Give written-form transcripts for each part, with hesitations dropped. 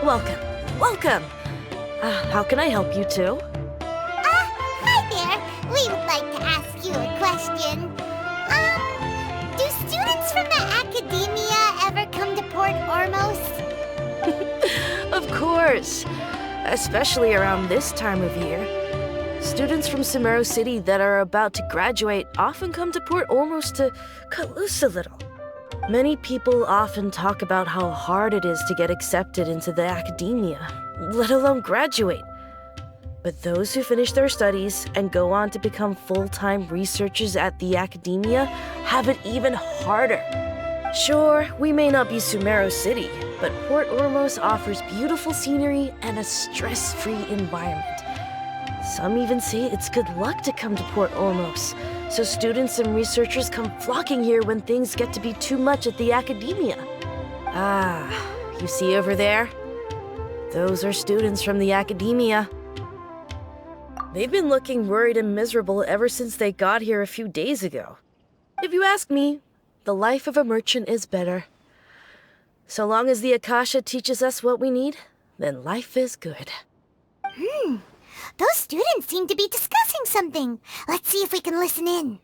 welcome. Welcome. How can I help you two? Hi there. We would like to ask you a question. Do students from the academia ever come to Port Ormos? Of course. Especially around this time of year. Students from Sumeru City that are about to graduate often come to Port Ormos to cut loose a little. Many people often talk about how hard it is to get accepted into the academia, let alone graduate. But those who finish their studies and go on to become full-time researchers at the academia have it even harder. Sure, we may not be Sumeru City, but Port Ormos offers beautiful scenery and a stress-free environment. Some even say it's good luck to come to Port Ormos, so students and researchers come flocking here when things get to be too much at the academia. You see over there? Those are students from the academia. They've been looking worried and miserable ever since they got here a few days ago. If you ask me, the life of a merchant is better. So long as the Akasha teaches us what we need, then life is good. Those students seem to be discussing something. Let's see if we can listen in.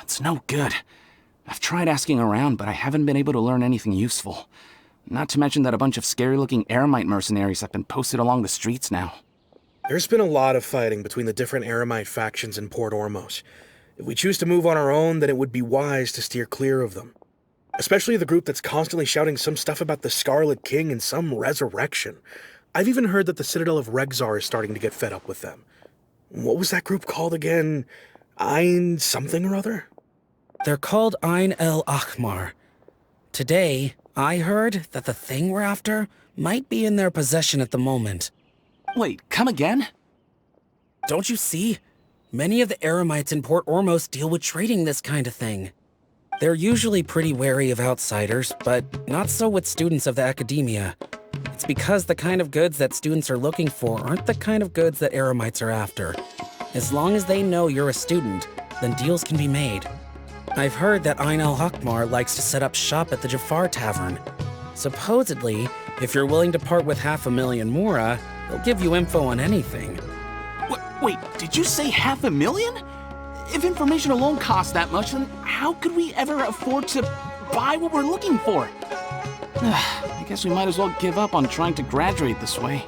It's no good. I've tried asking around, but I haven't been able to learn anything useful. Not to mention that a bunch of scary-looking Eremite mercenaries have been posted along the streets now. There's been a lot of fighting between the different Eremite factions in Port Ormos. If we choose to move on our own, then it would be wise to steer clear of them. Especially the group that's constantly shouting some stuff about the Scarlet King and some resurrection. I've even heard that the Citadel of Regzar is starting to get fed up with them. What was that group called again? Ein something or other? They're called Ein El Akhmar. Today, I heard that the thing we're after might be in their possession at the moment. Wait, come again? Don't you see? Many of the Eremites in Port Ormos deal with trading this kind of thing. They're usually pretty wary of outsiders, but not so with students of the academia. It's because the kind of goods that students are looking for aren't the kind of goods that Eremites are after. As long as they know you're a student, then deals can be made. I've heard that Ein El Hakmar likes to set up shop at the Jafar Tavern. Supposedly, if you're willing to part with 500,000 Mora, they'll give you info on anything. Wait, did you say 500,000? If information alone costs that much, then how could we ever afford to buy what we're looking for? I guess we might as well give up on trying to graduate this way.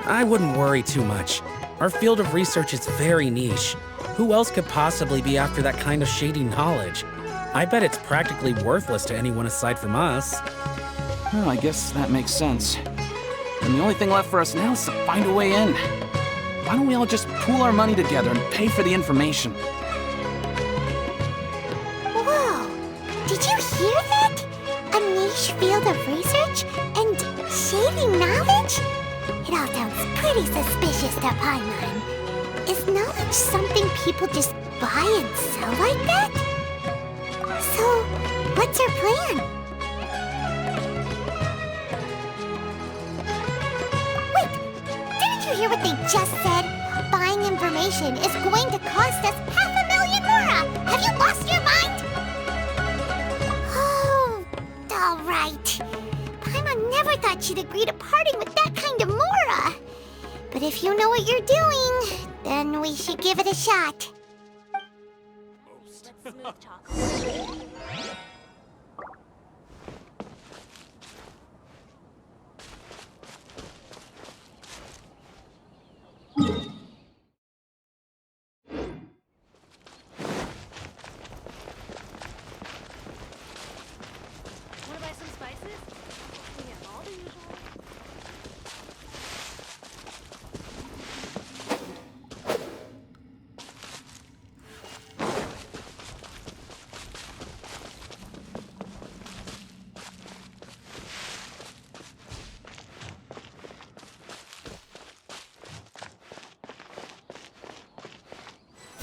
I wouldn't worry too much. Our field of research is very niche. Who else could possibly be after that kind of shady knowledge? I bet it's practically worthless to anyone aside from us. Well, I guess that makes sense. And the only thing left for us now is to find a way in. Why don't we all just pool our money together and pay for the information? Whoa! Did you hear that? A niche field of research and shady knowledge? It all sounds pretty suspicious to Paimon. Is knowledge something people just buy and sell like that? So, what's your plan? Wait, didn't you hear what they just said? Buying information is going to cost us 500,000 Mora! Have you lost your mind? Oh, alright. Paimon never thought she'd agree to parting with that kind of Mora. But if you know what you're doing, then we should give it a shot. Wanna buy some spices? Yeah, all the usual.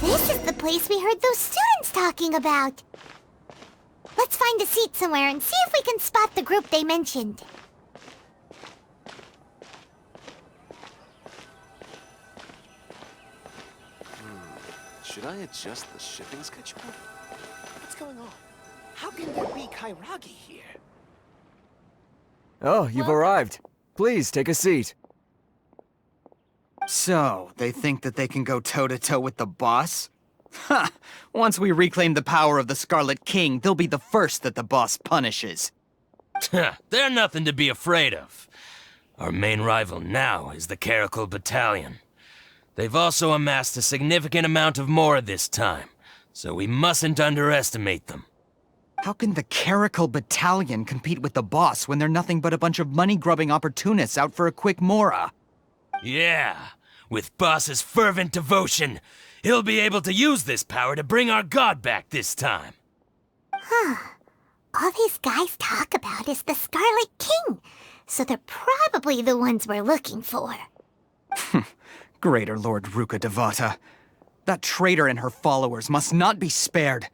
This is the place we heard those students talking about. Let's find a seat somewhere and see if we can spot the group they mentioned. Should I adjust the shipping schedule? What's going on? How can there be Kairagi here? Oh, you've arrived. Please, take a seat. So, they think that they can go toe-to-toe with the boss? Ha! Once we reclaim the power of the Scarlet King, they'll be the first that the boss punishes. They're nothing to be afraid of. Our main rival now is the Caracal Battalion. They've also amassed a significant amount of more this time, so we mustn't underestimate them. How can the Caracal Battalion compete with the boss when they're nothing but a bunch of money-grubbing opportunists out for a quick mora? Yeah, with Boss's fervent devotion, he'll be able to use this power to bring our god back this time. All these guys talk about is the Scarlet King, so they're probably the ones we're looking for. Greater Lord Ruka Devata. That traitor and her followers must not be spared.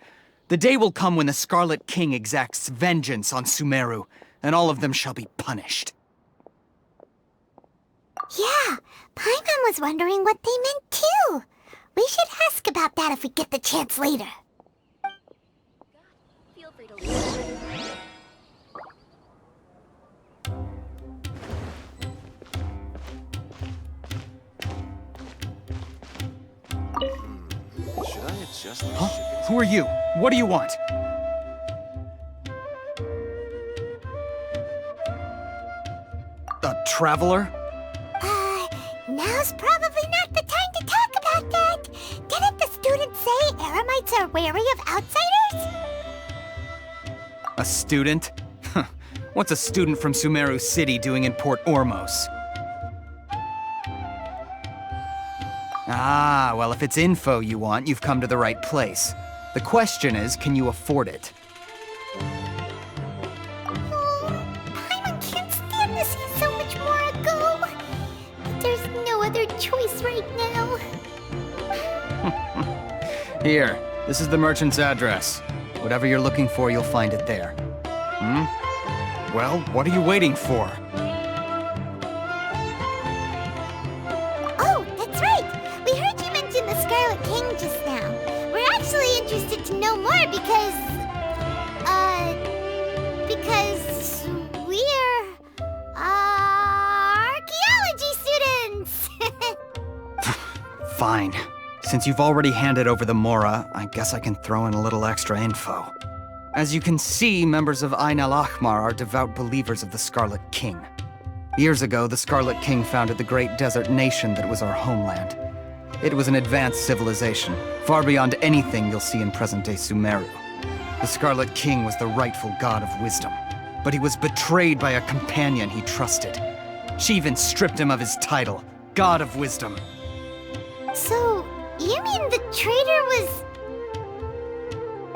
The day will come when the Scarlet King exacts vengeance on Sumeru, and all of them shall be punished. Yeah, Paimon was wondering what they meant too. We should ask about that if we get the chance later. Feel free to leave. Should I adjust the Huh? shipping Who are you? What do you want? A traveler? Now's probably not the time to talk about that. Didn't the students say Eremites are wary of outsiders? A student? Huh. What's a student from Sumeru City doing in Port Ormos? Ah, well, if it's info you want, you've come to the right place. The question is, can you afford it? Paimon can't stand to see so much more go. But there's no other choice right now. Here, this is the merchant's address. Whatever you're looking for, you'll find it there. Well, what are you waiting for? Oh, that's right. We heard you mention the Scarlet King just now. We're actually interested to know more because we're archaeology students. Fine. Since you've already handed over the Mora, I guess I can throw in a little extra info. As you can see, members of Ain al-Ahmar are devout believers of the Scarlet King. Years ago, the Scarlet King founded the great desert nation that was our homeland. It was an advanced civilization, far beyond anything you'll see in present-day Sumeru. The Scarlet King was the rightful god of wisdom, but he was betrayed by a companion he trusted. She even stripped him of his title, God of Wisdom. So, you mean the traitor was...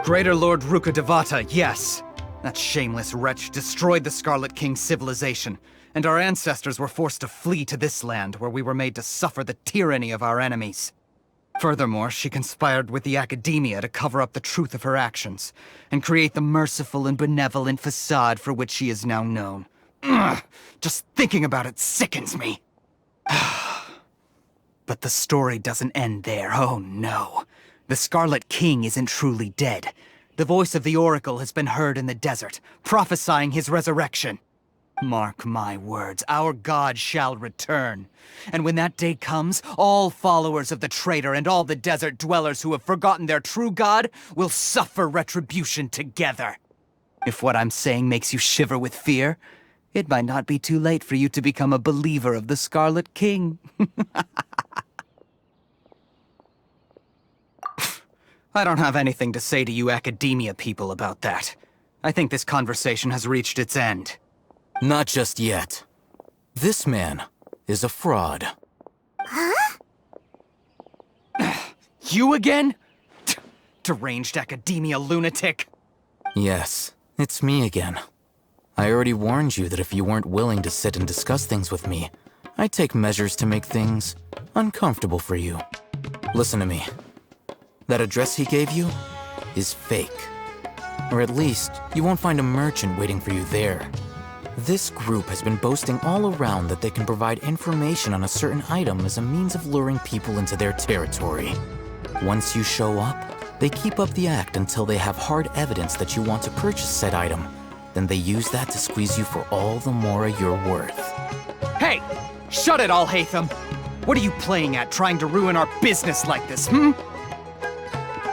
Greater Lord Ruka Devata, yes! That shameless wretch destroyed the Scarlet King's civilization, and our ancestors were forced to flee to this land where we were made to suffer the tyranny of our enemies. Furthermore, she conspired with the Academia to cover up the truth of her actions, and create the merciful and benevolent facade for which she is now known. Ugh, just thinking about it sickens me. But the story doesn't end there, oh no. The Scarlet King isn't truly dead. The voice of the Oracle has been heard in the desert, prophesying his resurrection. Mark my words, our god shall return. And when that day comes, all followers of the traitor and all the desert dwellers who have forgotten their true god will suffer retribution together. If what I'm saying makes you shiver with fear, it might not be too late for you to become a believer of the Scarlet King. I don't have anything to say to you Academia people about that. I think this conversation has reached its end. Not just yet. This man is a fraud. Huh? You again? Deranged Academia lunatic. Yes, it's me again. I already warned you that if you weren't willing to sit and discuss things with me, I'd take measures to make things uncomfortable for you. Listen to me. That address he gave you is fake. Or at least, you won't find a merchant waiting for you there. This group has been boasting all around that they can provide information on a certain item as a means of luring people into their territory. Once you show up, they keep up the act until they have hard evidence that you want to purchase said item. Then they use that to squeeze you for all the more you're worth. Hey! Shut it all, Hatham! What are you playing at, trying to ruin our business like this, hmm?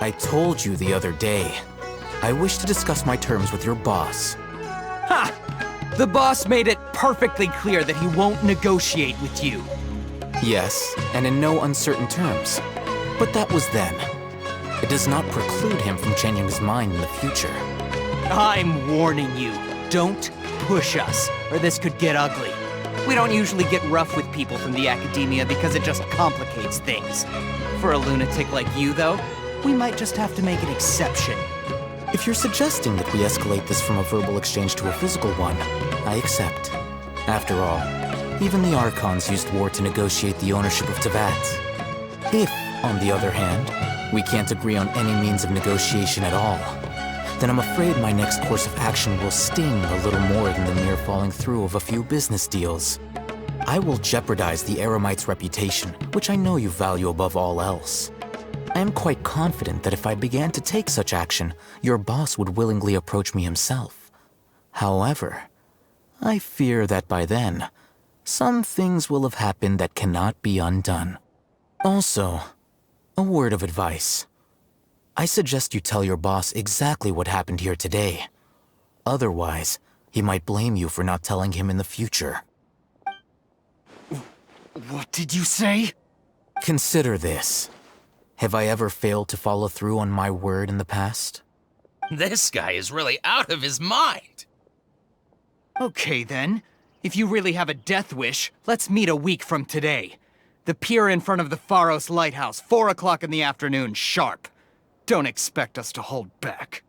I told you the other day. I wish to discuss my terms with your boss. Ha! The boss made it perfectly clear that he won't negotiate with you. Yes, and in no uncertain terms. But that was then. It does not preclude him from changing his mind in the future. I'm warning you, don't push us, or this could get ugly. We don't usually get rough with people from the academia because it just complicates things. For a lunatic like you, though, we might just have to make an exception. If you're suggesting that we escalate this from a verbal exchange to a physical one, I accept. After all, even the Archons used war to negotiate the ownership of Teyvat. If, on the other hand, we can't agree on any means of negotiation at all, then I'm afraid my next course of action will sting a little more than the mere falling through of a few business deals. I will jeopardize the Eremite's reputation, which I know you value above all else. I am quite confident that if I began to take such action, your boss would willingly approach me himself. However, I fear that by then, some things will have happened that cannot be undone. Also, a word of advice. I suggest you tell your boss exactly what happened here today. Otherwise, he might blame you for not telling him in the future. What did you say? Consider this. Have I ever failed to follow through on my word in the past? This guy is really out of his mind. Okay then. If you really have a death wish, let's meet a week from today. The pier in front of the Pharos Lighthouse, 4 o'clock in the afternoon, sharp. Don't expect us to hold back.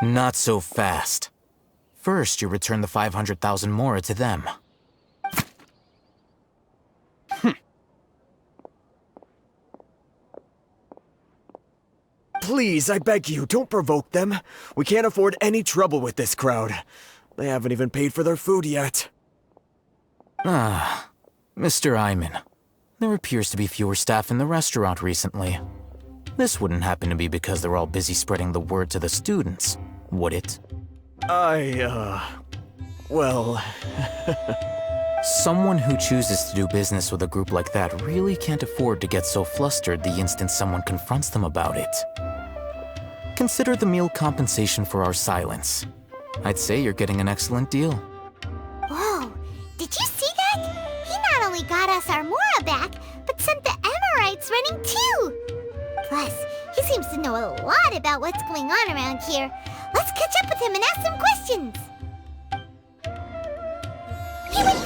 Not so fast. First, you return the 500,000 mora to them. Please, I beg you, don't provoke them. We can't afford any trouble with this crowd. They haven't even paid for their food yet. Ah, Mr. Iman. There appears to be fewer staff in the restaurant recently. This wouldn't happen to be because they're all busy spreading the word to the students, would it? Well... Someone who chooses to do business with a group like that really can't afford to get so flustered the instant someone confronts them about it. Consider the meal compensation for our silence. I'd say you're getting an excellent deal. Whoa, did you see that? He not only got us our Mora back, but sent the Amorites running too. Plus, he seems to know a lot about what's going on around here. Let's catch up with him and ask some questions. You would